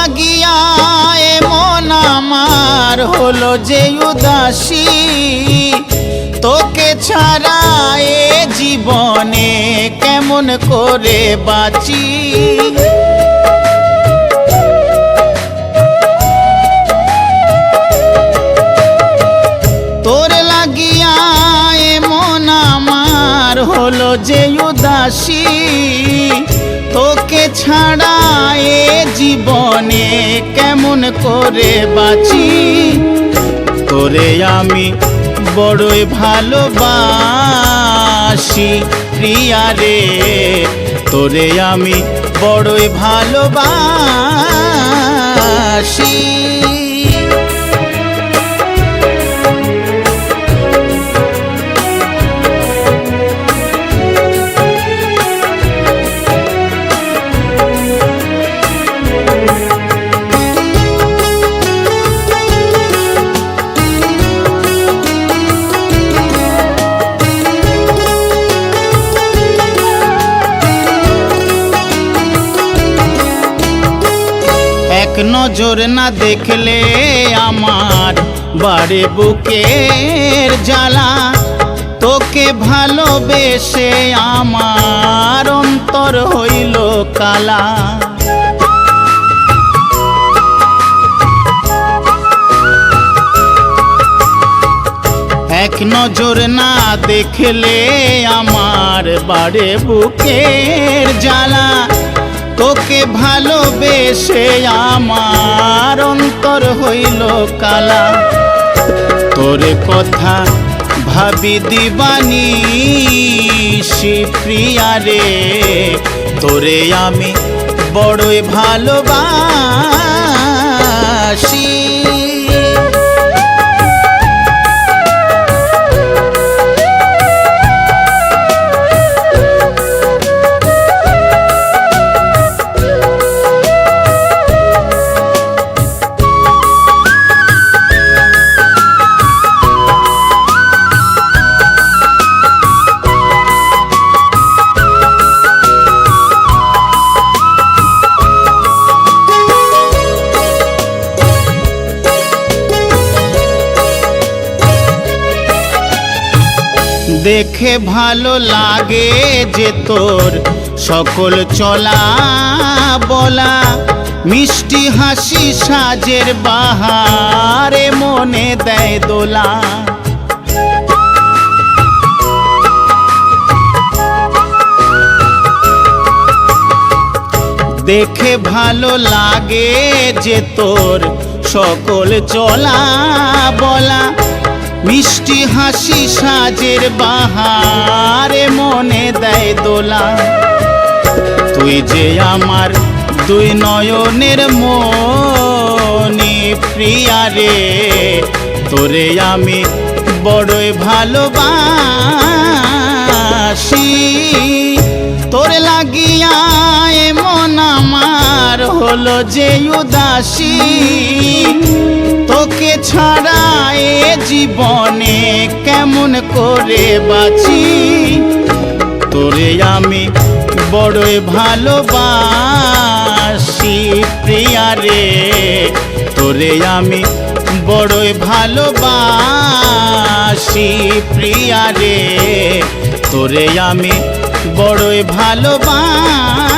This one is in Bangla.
লাগিয়া এমন আমার হলো যে উদাসী, তোকে ছাড়া এ জীবনে কেমন করে বাঁচি। তোর লাগিয়া এমন আমার হলো যে উদাসী, তোকে ছাড়া এ জীবনে কেমন করে বাঁচি। তোরে আমি বড়ই ভালোবাসি প্রিয়া রে, তোরে আমি বড়ই ভালোবাসি। এক নজর না দেখলে আমার বাড়ে বুকের জ্বালা, তোকে ভালোবেসে আমার অন্তর হইল কালা। এক নজর না দেখলে আমার বাড়ে বুকের জ্বালা, তোকে ভালোবেসে আমার অন্তর হইল কালা। তোর কথা ভাবি দিবানিশি প্রিয়া রে, তোরে আমি বড়ই ভালোবাসি। দেখে ভালো লাগে যে তোর সকল চলা বলা, মিষ্টি হাসি সাজের বাহারে মনে দেয় দোলা। দেখে ভালো লাগে যে তোর সকল চলা বলা, মিষ্টি হাসি সাজের বাহারে মনে দেয় দোলা। তুই যে আমার দুই নয়নের মনি প্রিয়া রে, তোরে আমি বড়ই ভালোবাসি। তোর লাগিয়া এমন আমার হলো যে উদাসী, তোকে ছাড়া এ জীবনে কেমন করে বাঁচি। তোরে আমি বড়ই ভালোবাসি প্রিয়া রে, তোরে আমি বড়ই ভালোবাসি প্রিয়া রে, তোরে আমি বড়ই ভালোবাসি।